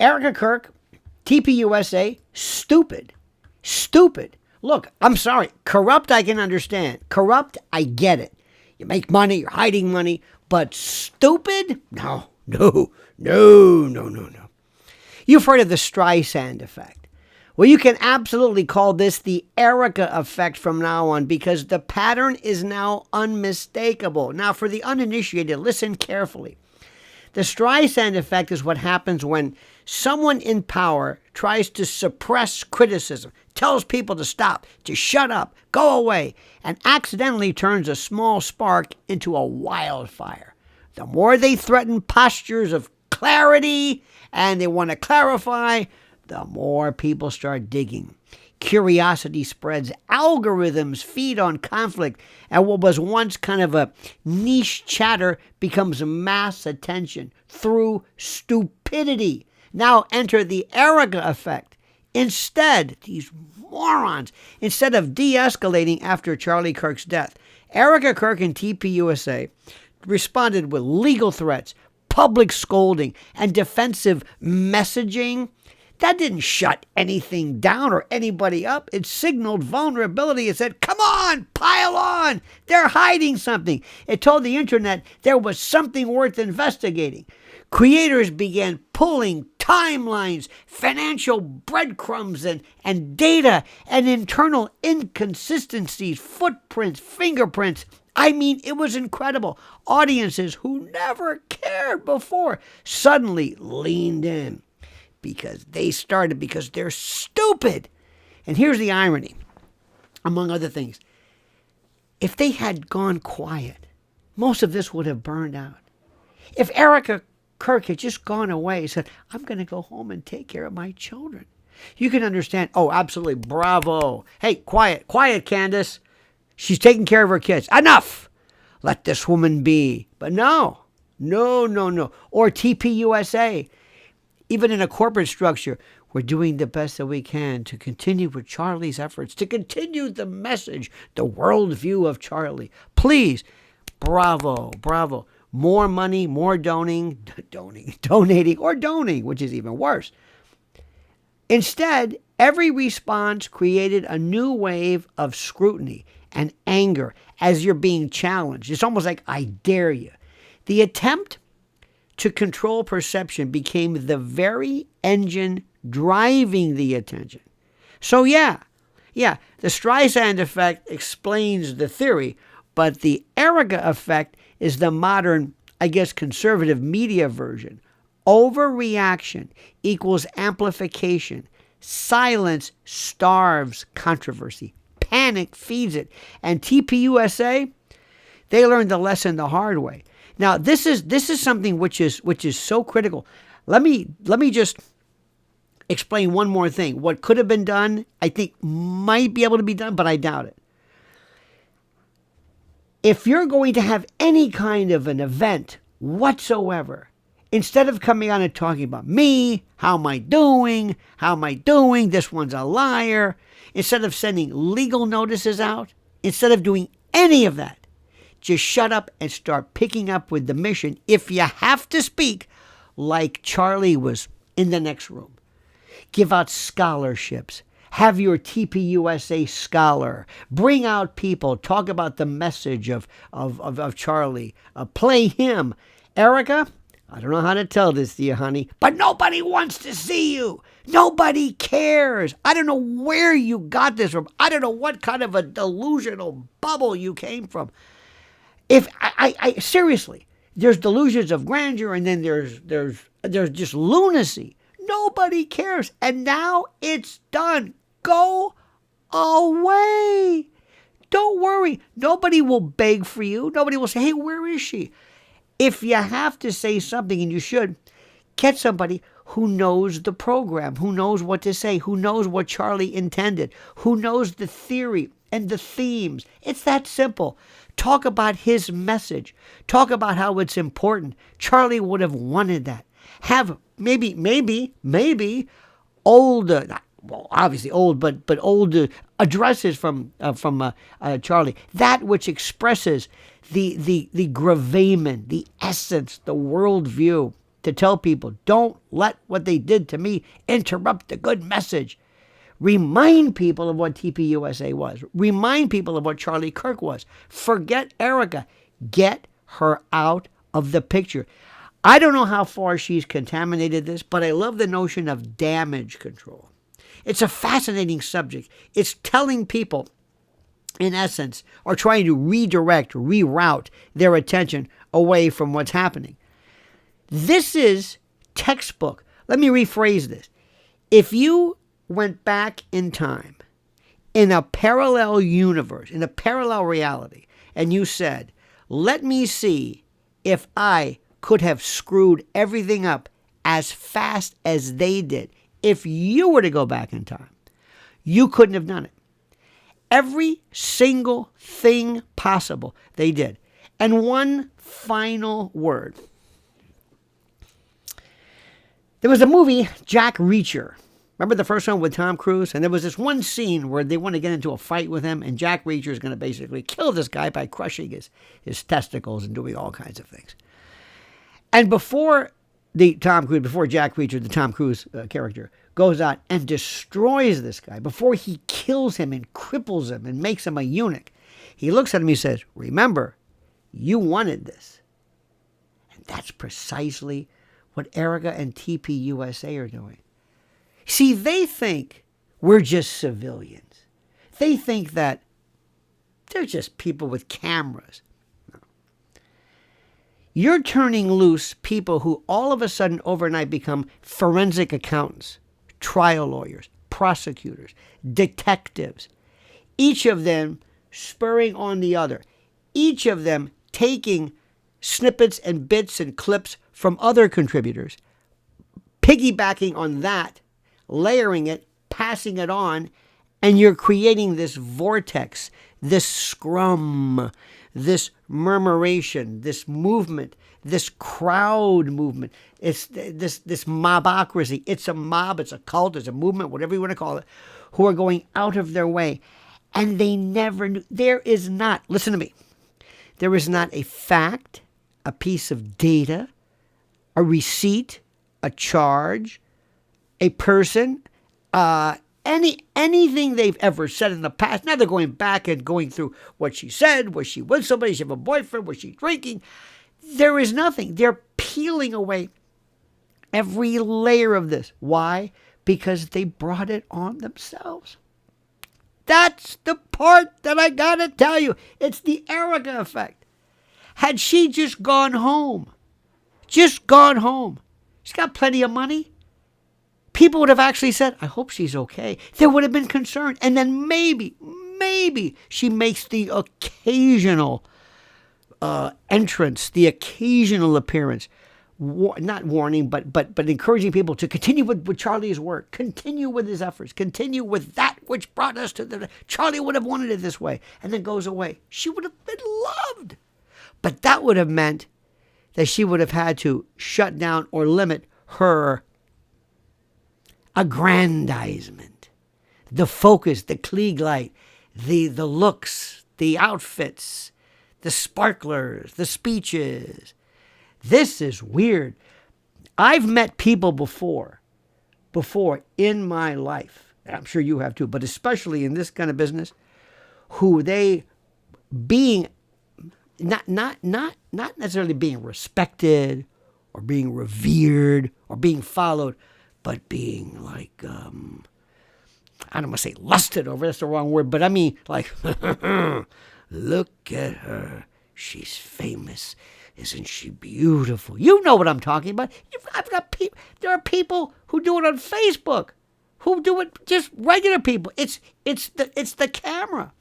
Erika Kirk, TPUSA, stupid. Stupid. Look, I'm sorry. Corrupt, I can understand. Corrupt, I get it. You make money, you're hiding money. But stupid? No. You've heard of the Streisand Effect. Well, you can absolutely call this the ERIKA Effect from now on because the pattern is now unmistakable. Now, for the uninitiated, listen carefully. The Streisand Effect is what happens when someone in power tries to suppress criticism, tells people to stop, to shut up, go away, and accidentally turns a small spark into a wildfire. The more they threaten postures of clarity and they want to clarify, the more people start digging. Curiosity spreads, algorithms feed on conflict, and what was once kind of a niche chatter becomes mass attention through stupidity. Now enter the ERIKA Effect. Instead, these morons, instead of de-escalating after Charlie Kirk's death, Erika Kirk and TPUSA responded with legal threats, public scolding, and defensive messaging. That didn't shut anything down or anybody up. It signaled vulnerability. It said, come on, pile on. They're hiding something. It told the internet there was something worth investigating. Creators began pulling timelines, financial breadcrumbs, and data and internal inconsistencies, footprints, fingerprints. I mean, it was incredible. Audiences who never cared before suddenly leaned in. Because they're stupid. And here's the irony, among other things. If they had gone quiet, most of this would have burned out. If Erika Kirk had just gone away and said, I'm going to go home and take care of my children, you can understand, oh, absolutely, bravo. Hey, quiet, Candace. She's taking care of her kids. Enough. Let this woman be. But no. Or TPUSA. Even in a corporate structure, we're doing the best that we can to continue with Charlie's efforts, to continue the message, the worldview of Charlie. Please, bravo. More money, more donating, which is even worse. Instead, every response created a new wave of scrutiny and anger as you're being challenged. It's almost like, I dare you. The attempt to control perception became the very engine driving the attention. So yeah, the Streisand Effect explains the theory, but the Erika Effect is the modern, I guess, conservative media version. Overreaction equals amplification. Silence starves controversy. Panic feeds it. And TPUSA, they learned the lesson the hard way. Now, this is something which is so critical. Let me just explain one more thing. What could have been done, I think, might be able to be done, but I doubt it. If you're going to have any kind of an event whatsoever, instead of coming on and talking about me, how am I doing, this one's a liar, instead of sending legal notices out, instead of doing any of that, just shut up and start picking up with the mission if you have to speak like Charlie was in the next room. Give out scholarships. Have your TPUSA scholar. Bring out people. Talk about the message of Charlie. Play him. Erika, I don't know how to tell this to you, honey, but nobody wants to see you. Nobody cares. I don't know where you got this from. I don't know what kind of a delusional bubble you came from. If I seriously, there's delusions of grandeur, and then there's just lunacy. Nobody cares, and now it's done. Go away. Don't worry. Nobody will beg for you. Nobody will say, "Hey, where is she?" If you have to say something, and you should, get somebody who knows the program, who knows what to say, who knows what Charlie intended, who knows the theory and the themes. It's that simple. Talk about his message. Talk about how it's important. Charlie would have wanted that. Have maybe old, well, obviously old, but old addresses from Charlie. That which expresses the gravamen, the essence, the worldview. to tell people, don't let what they did to me interrupt the good message. Remind people of what TPUSA was. Remind people of what Charlie Kirk was. Forget Erika. Get her out of the picture. I don't know how far she's contaminated this, but I love the notion of damage control. It's a fascinating subject. It's telling people, in essence, or trying to reroute their attention away from what's happening. This is textbook. Let me rephrase this. If you went back in time, in a parallel universe, in a parallel reality, and you said, let me see if I could have screwed everything up as fast as they did. If you were to go back in time, you couldn't have done it. Every single thing possible they did. And one final word. There was a movie, Jack Reacher. Remember the first one with Tom Cruise? And there was this one scene where they want to get into a fight with him, and Jack Reacher is going to basically kill this guy by crushing his testicles and doing all kinds of things. And before Jack Reacher, the Tom Cruise character, goes out and destroys this guy, before he kills him and cripples him and makes him a eunuch, he looks at him and he says, remember, you wanted this. And that's precisely what Erika and TPUSA are doing. See, they think we're just civilians. They think that they're just people with cameras. No. You're turning loose people who all of a sudden overnight become forensic accountants, trial lawyers, prosecutors, detectives, each of them spurring on the other, each of them taking snippets and bits and clips from other contributors, piggybacking on that, layering it, passing it on, and you're creating this vortex, this scrum, this murmuration, this movement, this crowd movement. It's this mobocracy. It's a mob, it's a cult, it's a movement, whatever you want to call it, who are going out of their way. And they never knew. There is not, listen to me, there is not a fact, a piece of data, a receipt, a charge, a person, anything they've ever said in the past. Now they're going back and going through what she said. Was she with somebody? Did she have a boyfriend? Was she drinking? There is nothing. They're peeling away every layer of this. Why? Because they brought it on themselves. That's the part that I gotta tell you. It's the Erika Effect. Had she just gone home, she's got plenty of money, people would have actually said, I hope she's okay. There would have been concern. And then maybe she makes the occasional entrance, the occasional appearance. Not warning, but encouraging people to continue with Charlie's work, continue with his efforts, continue with that which brought us to the... Charlie would have wanted it this way, and then goes away. She would have been loved. But that would have meant that she would have had to shut down or limit her aggrandizement, the focus, the Klieg light, the looks, the outfits, the sparklers, the speeches. This is weird. I've met people before in my life, and I'm sure you have too, but especially in this kind of business, who they being not necessarily being respected or being revered or being followed, but being like, I don't want to say lusted over, that's the wrong word, but I mean like, look at her, she's famous. Isn't she beautiful? You know what I'm talking about. There are people who do it on Facebook, who do it just regular people. It's the camera,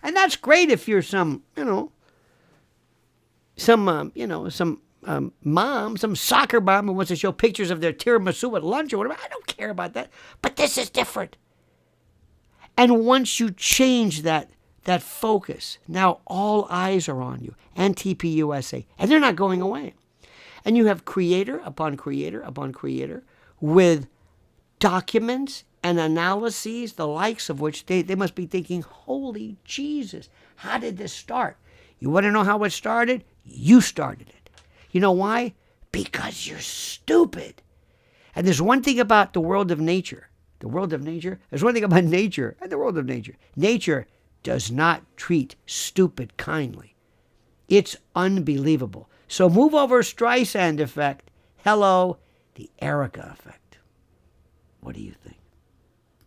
and that's great if you're some mom, some soccer mom who wants to show pictures of their tiramisu at lunch or whatever. I don't care about that. But this is different. And once you change that focus, now all eyes are on you, and TPUSA, and they're not going away. And you have creator upon creator upon creator with documents and analyses, the likes of which they must be thinking, holy Jesus, how did this start? You want to know how it started? You started it. You know why? because you're stupid. And there's one thing about the world of nature. There's one thing about nature and the world of nature. Nature does not treat stupid kindly. It's unbelievable. So move over Streisand Effect. Hello, the Erika Effect. What do you think?